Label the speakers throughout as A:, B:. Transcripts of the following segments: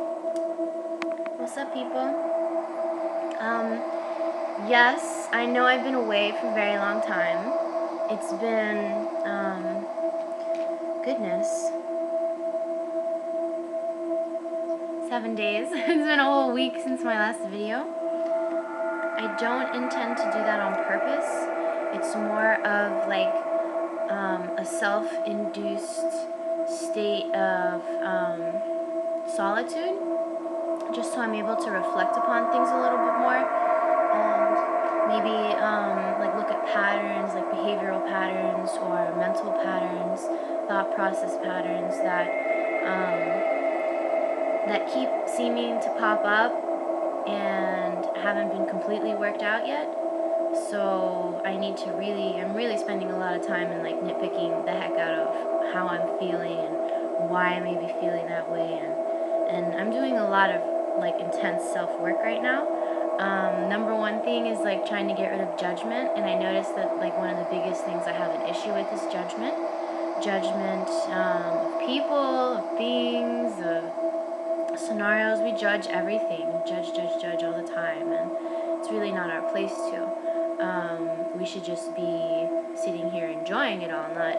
A: What's up, people? Yes, I know I've been away for a very long time. It's been, goodness, 7 days. It's been a whole week since my last video. I don't intend to do that on purpose. It's more of like a self-induced state of solitude, just so I'm able to reflect upon things a little bit more, and maybe like look at patterns, like behavioral patterns or mental patterns, thought process patterns that that keep seeming to pop up and haven't been completely worked out yet. So I'm really spending a lot of time in like nitpicking the heck out of how I'm feeling and why I may be feeling that way, and I'm doing a lot of like intense self-work right now. Number one thing is like trying to get rid of judgment, and I noticed that like one of the biggest things I have an issue with is judgment. Judgment of people, of things, of scenarios. We judge everything. We judge all the time, and it's really not our place to. We should just be sitting here enjoying it all, not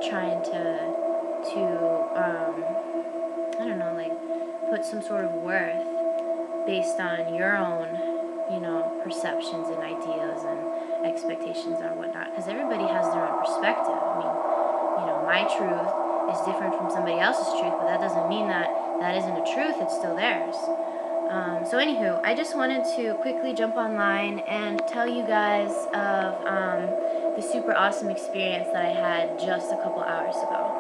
A: trying to I don't know, like put some sort of worth based on your own, perceptions and ideas and expectations or whatnot. Because everybody has their own perspective. I mean, my truth is different from somebody else's truth, but that doesn't mean that that isn't a truth. It's still theirs. So anywho, I just wanted to quickly jump online and tell you guys of the super awesome experience that I had just a couple hours ago.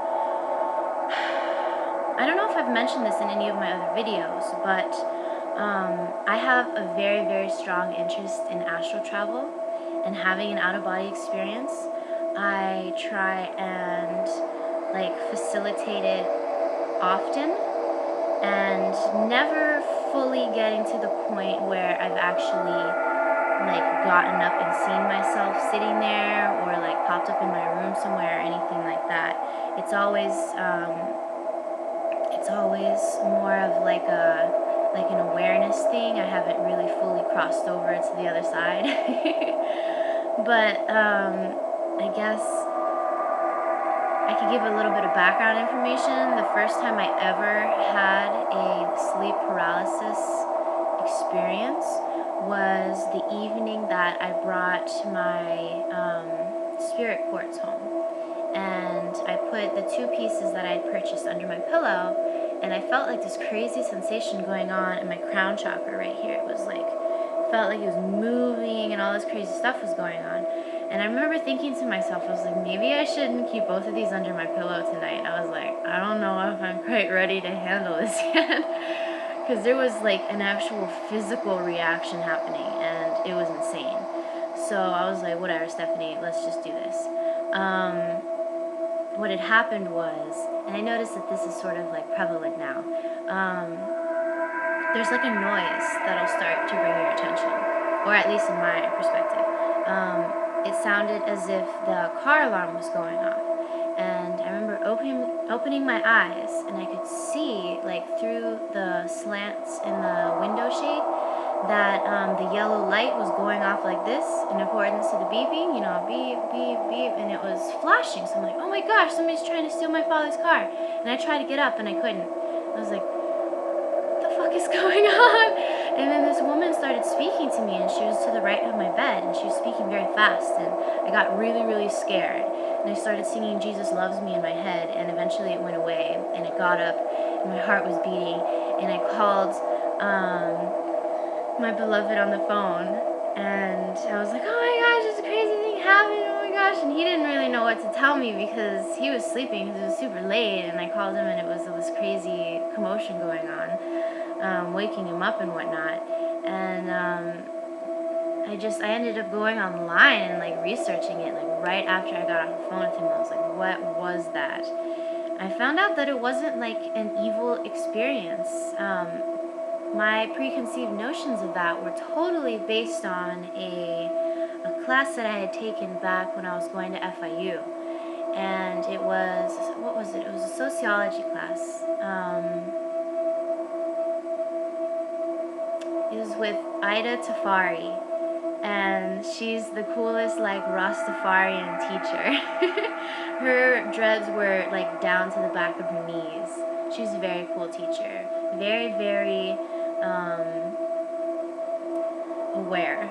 A: I don't know if I've mentioned this in any of my other videos, but I have a very, very strong interest in astral travel and having an out-of-body experience. I try and like facilitate it often, and never fully getting to the point where I've actually like gotten up and seen myself sitting there, or like popped up in my room somewhere or anything like that. It's always more of like an awareness thing. I haven't really fully crossed over to the other side. But I guess I could give a little bit of background information. The first time I ever had a sleep paralysis experience was the evening that I brought my spirit quartz home. And I put the 2 pieces that I had purchased under my pillow, and I felt like this crazy sensation going on in my crown chakra right here. It was like, felt like it was moving and all this crazy stuff was going on. And I remember thinking to myself, I was like, maybe I shouldn't keep both of these under my pillow tonight. I was like, I don't know if I'm quite ready to handle this yet. Because there was like an actual physical reaction happening, and it was insane. So I was like, whatever, Stephanie, let's just do this. What had happened was, and I noticed that this is sort of like prevalent now, there's like a noise that'll start to bring your attention, or at least in my perspective. It sounded as if the car alarm was going off, and I remember opening my eyes, and I could see like through the slants in the window shade that the yellow light was going off like this in accordance to the beeping, beep, beep, beep, and it was flashing. So I'm like, oh my gosh, somebody's trying to steal my father's car. And I tried to get up and I couldn't. I was like, what the fuck is going on? And then this woman started speaking to me, and she was to the right of my bed, and she was speaking very fast, and I got really, really scared. And I started singing Jesus Loves Me in my head, and eventually it went away, and it got up, and my heart was beating, and I called my beloved on the phone, and I was like, oh my gosh, this crazy thing happened, oh my gosh, and he didn't really know what to tell me because he was sleeping because it was super late, and I called him and it was this crazy commotion going on, waking him up and whatnot, and I ended up going online and like researching it, like right after I got off the phone with him. I was like, what was that? I found out that it wasn't like an evil experience. My preconceived notions of that were totally based on a class that I had taken back when I was going to FIU. And it was, what was it? It was a sociology class. is with Ida Tafari, and she's the coolest like Rastafarian teacher. Her dreads were like down to the back of her knees. She's a very cool teacher, very, very aware,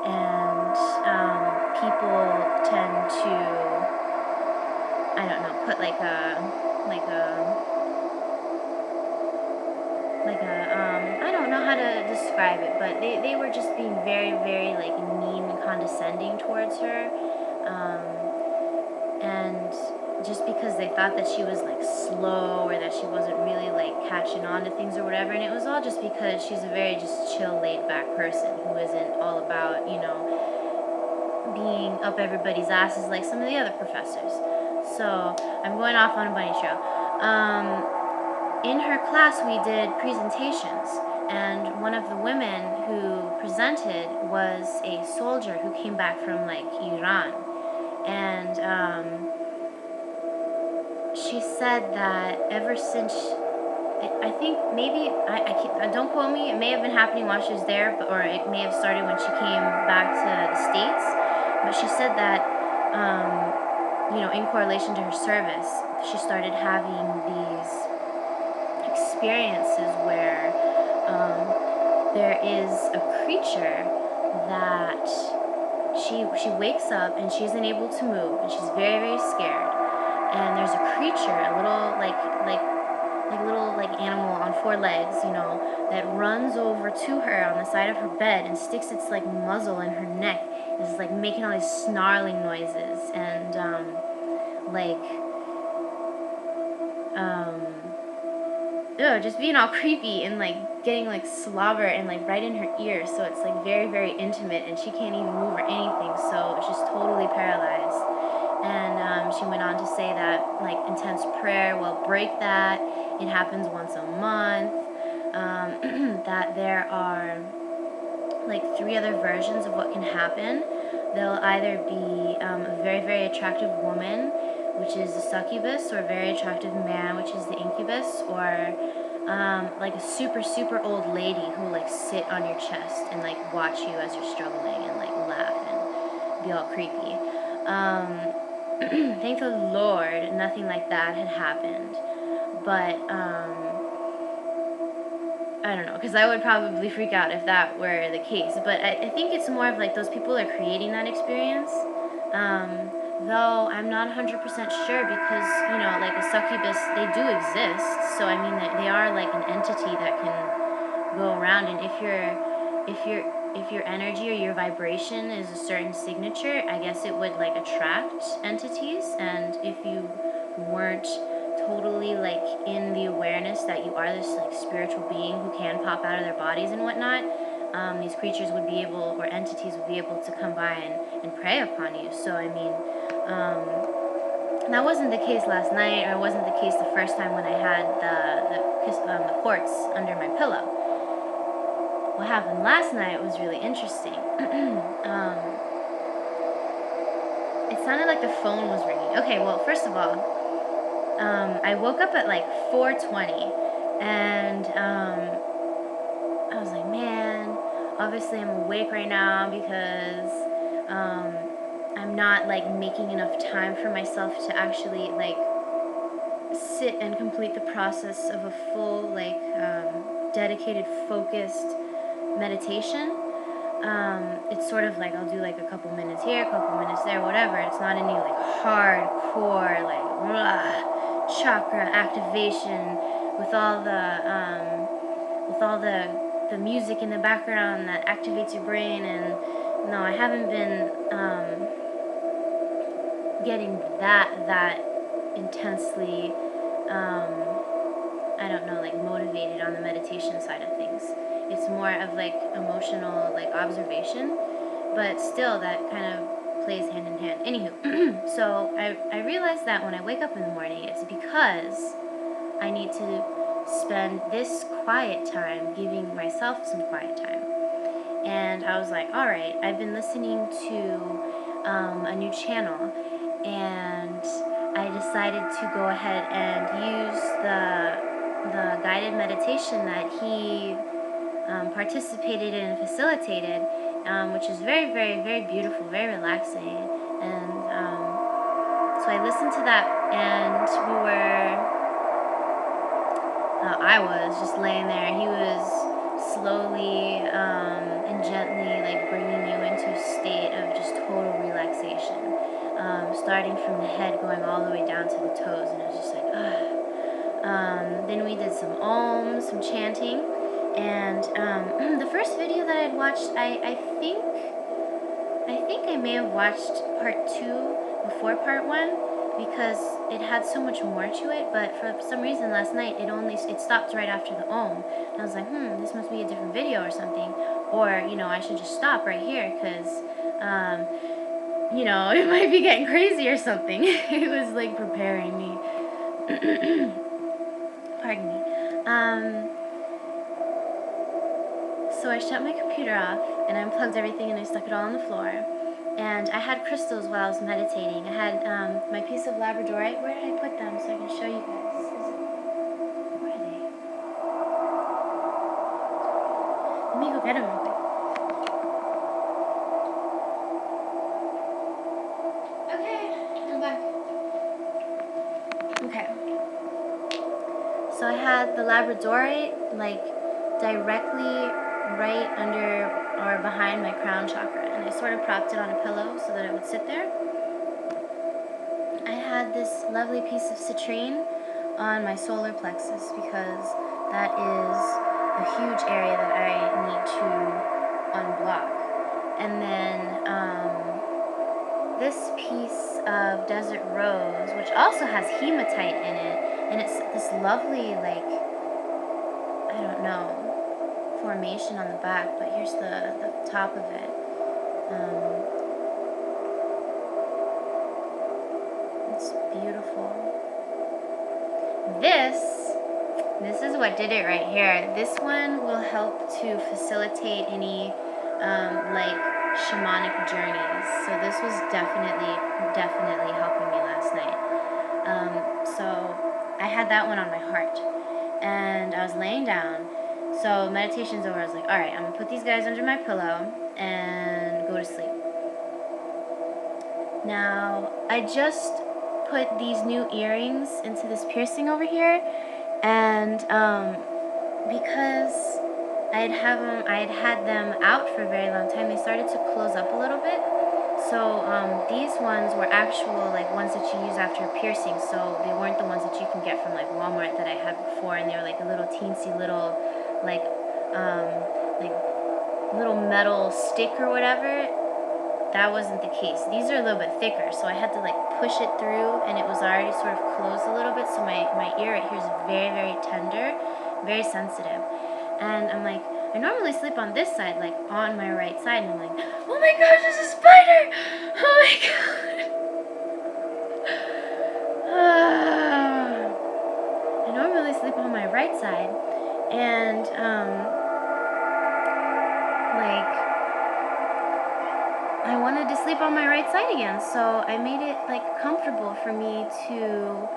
A: and people tend to, I don't know, put like I don't know how to describe it, but they were just being very, very like mean and condescending towards her, and just because they thought that she was like slow or that she wasn't really like catching on to things or whatever, and it was all just because she's a very just chill, laid back person who isn't all about, you know, being up everybody's asses like some of the other professors. So I'm going off on a bunny trail. In her class we did presentations, and one of the women who presented was a soldier who came back from like Iran, and she said that ever since, I think maybe, don't quote me, it may have been happening while she was there, or it may have started when she came back to the States, but she said that, you know, in correlation to her service, she started having these experiences where there is a creature that she wakes up and she isn't able to move, and she's very, very scared. And there's a creature, a little little like animal on 4 legs, you know, that runs over to her on the side of her bed and sticks its like muzzle in her neck. It's like making all these snarling noises, and just being all creepy and like getting like slobber and like right in her ear, so it's like very, very intimate, and she can't even move or anything, so she's totally paralyzed. And she went on to say that like intense prayer will break that. It happens once a month. That there are like 3 other versions of what can happen. There'll either be a very, very attractive woman, which is the succubus, or a very attractive man, which is the incubus, or like a super, super old lady who like sit on your chest and like watch you as you're struggling and like laugh and be all creepy. Thank the Lord, nothing like that had happened. But I don't know, because I would probably freak out if that were the case. But I think it's more of like those people are creating that experience. Though I'm not 100% sure, because, you know, like a succubus, they do exist. So I mean, they are like an entity that can go around, and if your energy or your vibration is a certain signature, I guess it would like attract entities. And if you weren't totally like in the awareness that you are this like spiritual being who can pop out of their bodies and whatnot, these creatures would be able, or entities would be able to come by and prey upon you. So I mean, that wasn't the case last night, or it wasn't the case the first time when I had the quartz under my pillow. What happened last night was really interesting. It sounded like the phone was ringing. Okay, well, first of all, I woke up at like 4:20, and I was like, man, obviously I'm awake right now because I'm not like making enough time for myself to actually like sit and complete the process of a full like dedicated, focused meditation. It's sort of like I'll do like a couple minutes here, a couple minutes there, whatever. It's not any like hardcore like chakra activation with all the music in the background that activates your brain. And no, I haven't been getting that intensely I don't know, like motivated on the meditation side of things. It's more of like emotional like observation, but still that kind of plays hand in hand. Anywho, so I realized that when I wake up in the morning, it's because I need to spend this quiet time giving myself some quiet time. And I was like, all right, I've been listening to a new channel, and I decided to go ahead and use the guided meditation that he participated in and facilitated, which is very, very, very beautiful, very relaxing. And so I listened to that, and I was just laying there. He was slowly and gently like bringing you into a state of just total relaxation, starting from the head going all the way down to the toes, and I was just like, ah. Then we did some Om, some chanting, and the first video that I'd watched, I think I may have watched part 2 before part 1, because it had so much more to it, but for some reason last night it stopped right after the Om, and I was like, this must be a different video or something, or I should just stop right here, because it might be getting crazy or something. It was like preparing me. Pardon me. So I shut my computer off, and I unplugged everything, and I stuck it all on the floor. And I had crystals while I was meditating. I had my piece of labradorite. Where did I put them so I can show you guys? Where are they? Let me go get them real quick. Okay, I'm back. Okay. So I had the labradorite like directly right under or behind my crown chakra, and I sort of propped it on a pillow so that it would sit there. I had this lovely piece of citrine on my solar plexus, because that is a huge area that I need to unblock. And then this piece of desert rose, which also has hematite in it, and it's this lovely, like, I don't know, formation on the back, but here's the top of it. It's beautiful. This is what did it right here. This one will help to facilitate any like shamanic journeys. So this was definitely helping me last night. So I had that one on my heart, and I was laying down. So meditation's over. I was like, all right, I'm gonna put these guys under my pillow and go to sleep. Now, I just put these new earrings into this piercing over here, and because I had had them out for a very long time, they started to close up a little bit. So these ones were actual like ones that you use after a piercing. So they weren't the ones that you can get from like Walmart that I had before, and they were like a little teensy little like little metal stick or whatever. That wasn't the case. These are a little bit thicker, so I had to like push it through, and it was already sort of closed a little bit, so my ear right here is very, very tender, very sensitive. And I'm like, I normally sleep on this side, like on my right side, and I'm like, oh my gosh, there's a spider! Oh my god! I normally sleep on my right side, and I wanted to sleep on my right side again, so I made it like comfortable for me to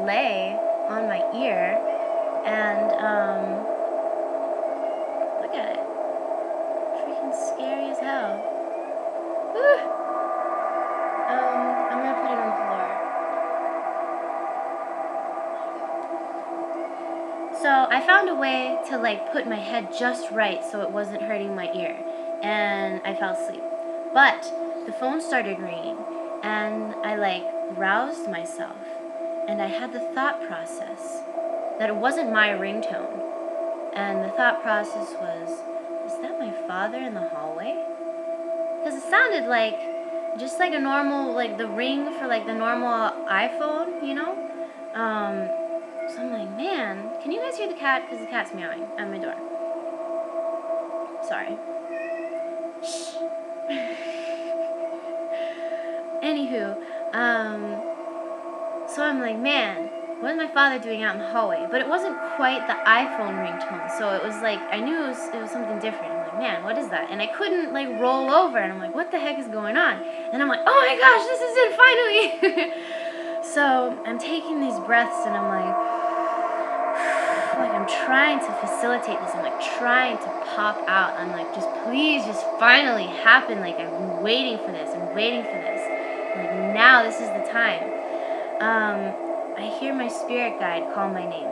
A: lay on my ear, and look at it, freaking scary as hell. Woo! I'm gonna put it on the floor. So I found a way to like put my head just right so it wasn't hurting my ear, and I fell asleep. But the phone started ringing, and I like roused myself, and I had the thought process that it wasn't my ringtone. And the thought process was, is that my father in the hallway? Because it sounded like just like a normal, like the ring for like the normal iPhone, you know? So I'm like, man, can you guys hear the cat? Because the cat's meowing at my door. Sorry. Shh. Anywho, so I'm like, man, what is my father doing out in the hallway? But it wasn't quite the iPhone ringtone, so it was like, I knew it was something different. I'm like, man, what is that? And I couldn't like roll over, and I'm like, what the heck is going on? And I'm like, oh my gosh, this is it, finally! So I'm taking these breaths, and I'm like I'm I'm trying to facilitate this. I'm like trying to pop out. I'm like, just please, just finally happen. Like, I've been waiting for this. I'm waiting for this. Like, now this is the time. I hear my spirit guide call my name,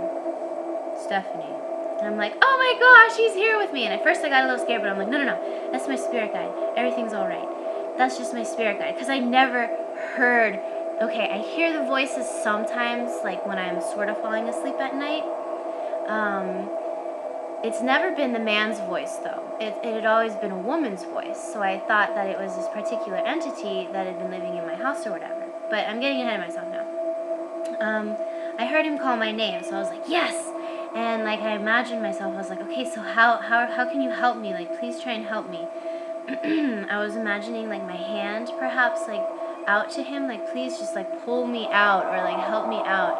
A: Stephanie. And I'm like, oh my gosh, he's here with me. And at first I got a little scared, but I'm like, no, that's my spirit guide. Everything's all right. That's just my spirit guide. Because I never heard, okay, I hear the voices sometimes, like when I'm sort of falling asleep at night. It's never been the man's voice, though. It had always been a woman's voice. So I thought that it was this particular entity that had been living in my house or whatever. But I'm getting ahead of myself now. I heard him call my name, so I was like, yes! And like I imagined myself, I was like, okay, so how can you help me? Like, please try and help me. I was imagining like my hand perhaps like out to him, like please just like pull me out or like help me out.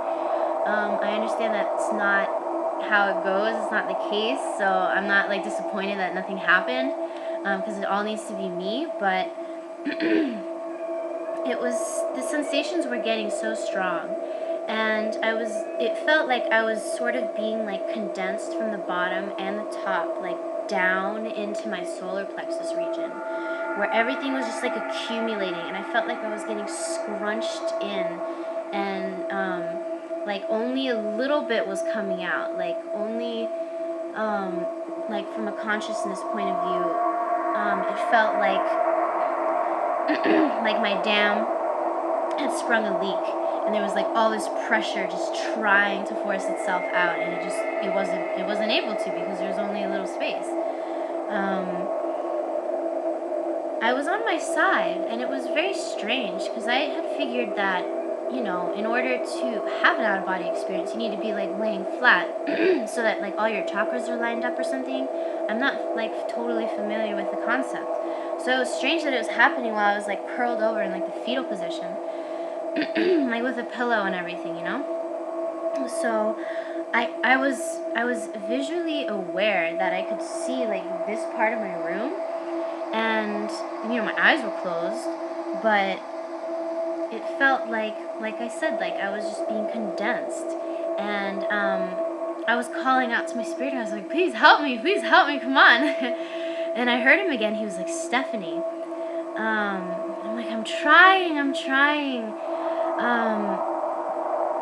A: I understand that's not how it goes, it's not the case, so I'm not like disappointed that nothing happened, because it all needs to be me, but the sensations were getting so strong. And it felt like I was sort of being like condensed from the bottom and the top, like down into my solar plexus region, where everything was just like accumulating, and I felt like I was getting scrunched in, and like only a little bit was coming out, like only like from a consciousness point of view, it felt like like my dam had sprung a leak, and there was like all this pressure just trying to force itself out, and it wasn't able to, because there was only a little space. I was on my side, and it was very strange, because I had figured that, you know, in order to have an out-of-body experience, you need to be like laying flat so that like all your chakras are lined up or something. I'm not like totally familiar with the concept, so it was strange that it was happening while I was like curled over in like the fetal position. Like with a pillow and everything, you know? So I was visually aware that I could see like this part of my room, and you know, my eyes were closed, but it felt like I said, like I was just being condensed, and I was calling out to my spirit. I was like, please help me, come on. And I heard him again. He was like, Stephanie. I'm like, I'm trying.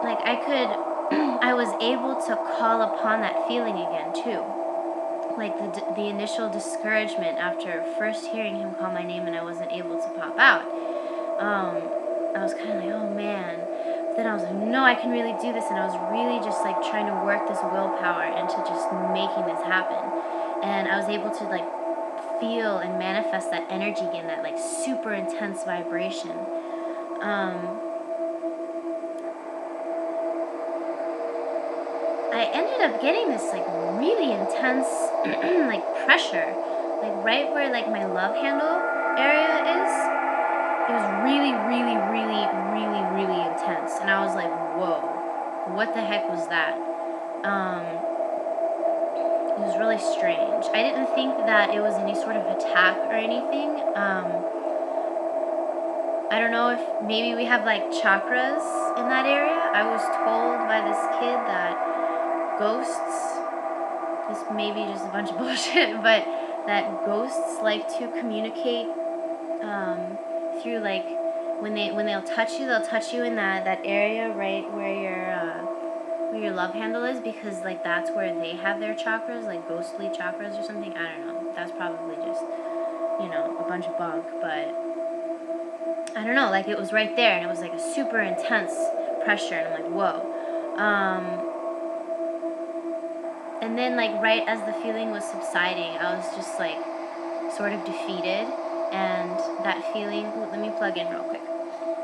A: Like I was able to call upon that feeling again too. Like the initial discouragement after first hearing him call my name and I wasn't able to pop out. I was kind of like, oh man. But then I was like, no, I can really do this. And I was really just like trying to work this willpower into just making this happen. And I was able to like feel and manifest that energy again, that like super intense vibration. I ended up getting this like really intense like pressure, like right where like my love handle area is. It was really intense, and I was like, whoa, what the heck was that? It was really strange. I didn't think that it was any sort of attack or anything. I don't know if maybe we have like chakras in that area. I was told by this kid that ghosts, this may be just a bunch of bullshit, but that ghosts like to communicate through like when they'll touch you in that area right where your love handle is, because like that's where they have their chakras, like ghostly chakras or something. I don't know. That's probably just, you know, a bunch of bunk, but I don't know, like it was right there, and it was like a super intense pressure, and I'm like, whoa. And then like right as the feeling was subsiding, I was just like sort of defeated, and that feeling, let me plug in real quick.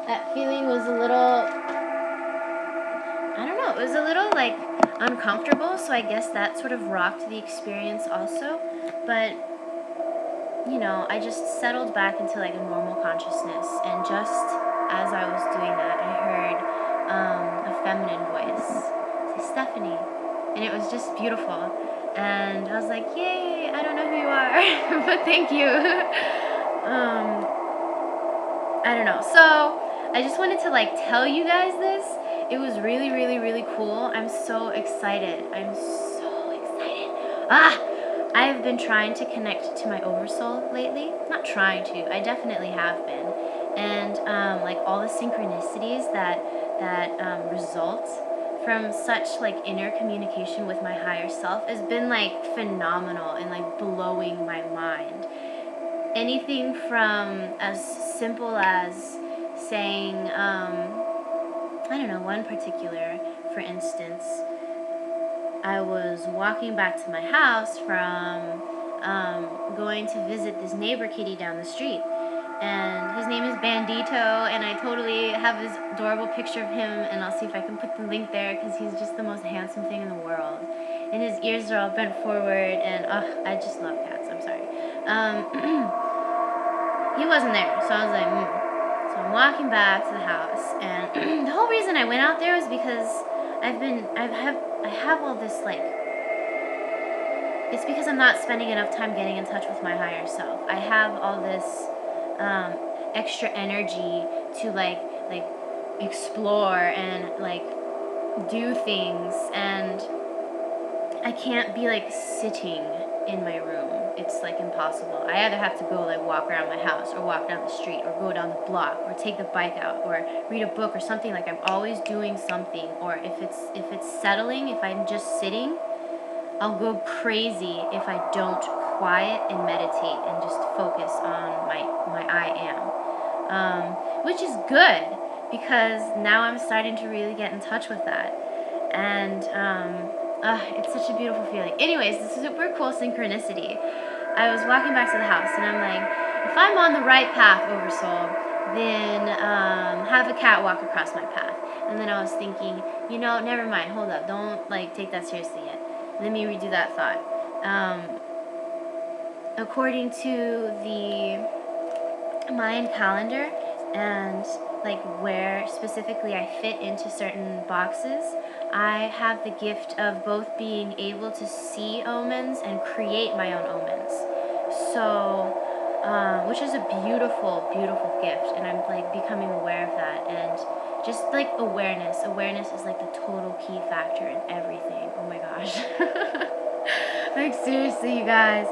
A: That feeling was a little, I don't know, it was a little like uncomfortable, so I guess that sort of rocked the experience also. But you know, I just settled back into like a normal consciousness, and just as I was doing that, I heard a feminine voice say, Stephanie, and it was just beautiful, and I was like, yay, I don't know who you are, but thank you. I don't know, so I just wanted to like tell you guys this. It was really cool. I'm so excited. I'm so I've been trying to connect to my oversoul lately. Not trying to, I definitely have been. And like all the synchronicities that result from such like inner communication with my higher self has been like phenomenal and like blowing my mind. Anything from as simple as saying, I don't know, one particular, for instance, I was walking back to my house from going to visit this neighbor kitty down the street. And his name is Bandito, and I totally have this adorable picture of him, and I'll see if I can put the link there, because he's just the most handsome thing in the world. And his ears are all bent forward, and I just love cats, I'm sorry. He wasn't there, so I was like, So I'm walking back to the house, and the whole reason I went out there was because I have all this, like, it's because I'm not spending enough time getting in touch with my higher self. I have all this extra energy to like explore and like do things, and I can't be like sitting in my room. It's like impossible. I either have to go like walk around my house, or walk down the street, or go down the block, or take the bike out, or read a book or something. Like I'm always doing something. Or if it's settling, if I'm just sitting, I'll go crazy if I don't quiet and meditate and just focus on my I am, which is good, because now I'm starting to really get in touch with that, and it's such a beautiful feeling. Anyways, this is super cool synchronicity. I was walking back to the house, and I'm like, if I'm on the right path, Oversoul, then have a cat walk across my path. And then I was thinking, never mind, hold up, don't like take that seriously yet. Let me redo that thought. According to the Mayan calendar, and like where specifically I fit into certain boxes, I have the gift of both being able to see omens and create my own omens. So, which is a beautiful, beautiful gift, and I'm like becoming aware of that, and just like awareness. Awareness is like the total key factor in everything. Oh my gosh. Like seriously, you guys.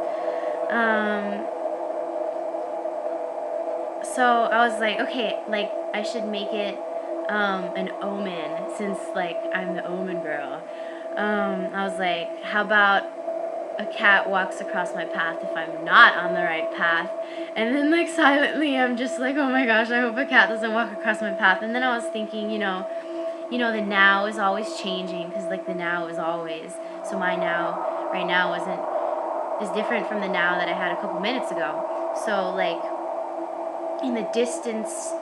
A: So I was like, okay, like I should make it an omen, since like I'm the omen girl. I was like, how about a cat walks across my path if I'm not on the right path? And then like silently I'm just like, oh my gosh, I hope a cat doesn't walk across my path. And then I was thinking, the now is always changing, because like the now is always. So my now right now is different from the now that I had a couple minutes ago. So like in the distance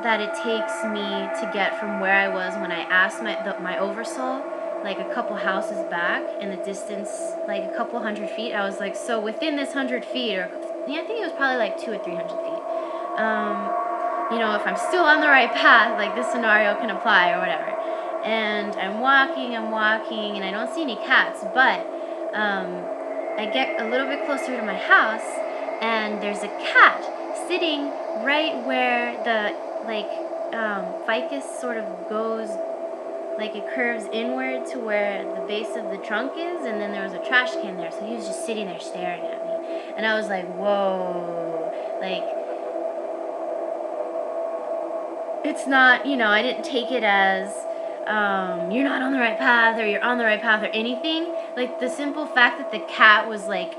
A: that it takes me to get from where I was when I asked my oversoul, like a couple houses back, in the distance, like a couple 100 feet, I was like, so within this 100 feet, or I think it was probably like 200 or 300 feet, if I'm still on the right path, like this scenario can apply or whatever. And I'm walking, and I don't see any cats, but I get a little bit closer to my house, and there's a cat sitting right where the ficus sort of goes, like it curves inward to where the base of the trunk is, and then there was a trash can there, so he was just sitting there staring at me, and I was like, whoa, like, it's not, I didn't take it as, you're not on the right path, or you're on the right path, or anything. Like, the simple fact that the cat was, like,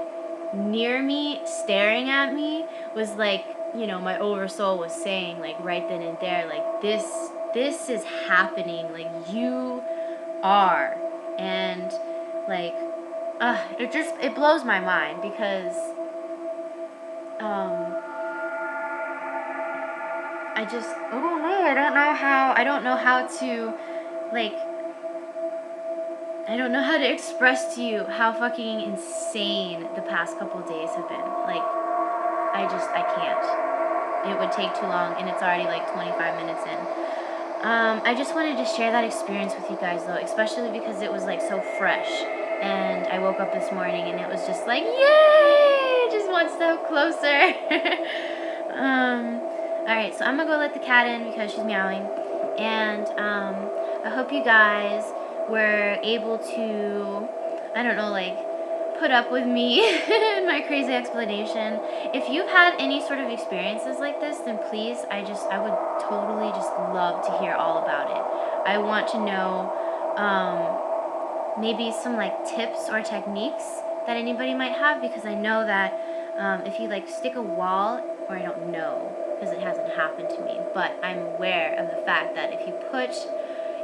A: near me, staring at me, was, like, my oversoul was saying, like, right then and there, like, this is happening, like, you are. And, like, it blows my mind, because, I don't know how to, like, I don't know how to express to you how fucking insane the past couple days have been. Like, I can't. It would take too long, and it's already like 25 minutes in. I just wanted to share that experience with you guys, though, especially because it was like so fresh, and I woke up this morning and it was just like, yay, just one step closer. Alright, so I'm gonna go let the cat in because she's meowing, and I hope you guys were able to, I don't know, like, put up with me and my crazy explanation. If you've had any sort of experiences like this, then please, I would totally just love to hear all about it. I want to know maybe some like tips or techniques that anybody might have, because I know that if you like stick a wall, or I don't know because it hasn't happened to me, but I'm aware of the fact that if you put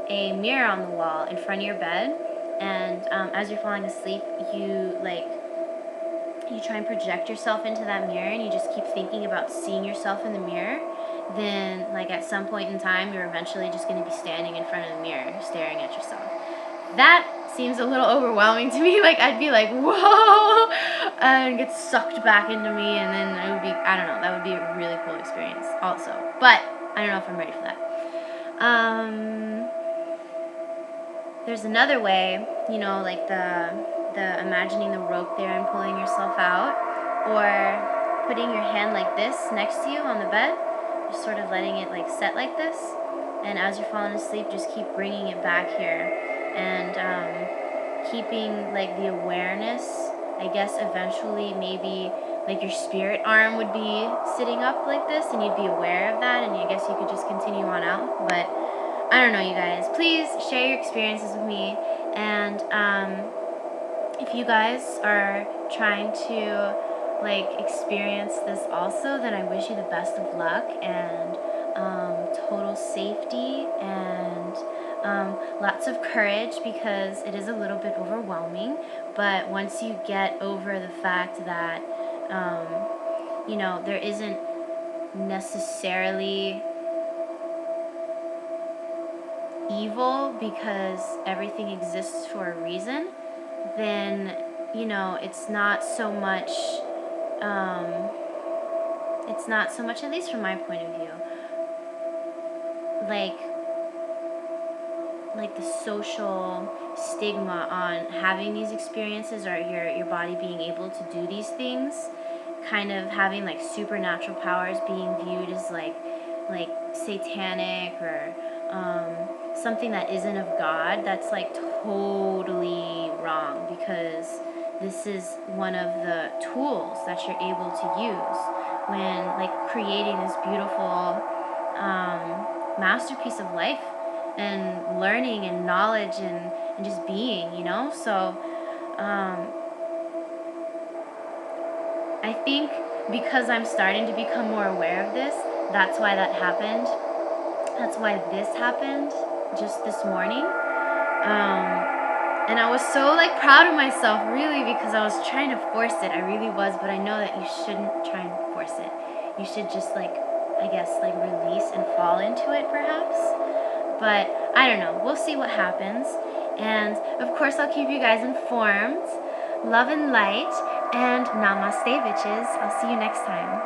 A: a mirror on the wall in front of your bed, and as you're falling asleep, you try and project yourself into that mirror, and you just keep thinking about seeing yourself in the mirror, then like at some point in time, you're eventually just going to be standing in front of the mirror staring at yourself. That seems a little overwhelming to me. Like, I'd be like, whoa, and get sucked back into me, and then it would be, I don't know, that would be a really cool experience also. But I don't know if I'm ready for that. There's another way, you know, like the imagining the rope there and pulling yourself out, or putting your hand like this next to you on the bed, just sort of letting it like set like this, and as you're falling asleep, just keep bringing it back here, and keeping like the awareness. I guess eventually maybe like your spirit arm would be sitting up like this, and you'd be aware of that, and I guess you could just continue on out. But I don't know, you guys. Please share your experiences with me, and if you guys are trying to like experience this also, then I wish you the best of luck and total safety, and lots of courage, because it is a little bit overwhelming. But once you get over the fact that you know, there isn't necessarily evil, because everything exists for a reason, then, you know, it's not so much, at least from my point of view, like the social stigma on having these experiences, or your body being able to do these things, kind of having like supernatural powers being viewed as like satanic, or something that isn't of God. That's like totally wrong, because this is one of the tools that you're able to use when like creating this beautiful masterpiece of life, and learning and knowledge, and just being, you know. So I think because I'm starting to become more aware of this, that's why that happened. That's why this happened just this morning. And I was so like proud of myself, really, because I was trying to force it. I really was, but I know that you shouldn't try and force it. You should just like, I guess, like release and fall into it, perhaps. But I don't know. We'll see what happens. And of course, I'll keep you guys informed. Love and light, and namaste, bitches. I'll see you next time.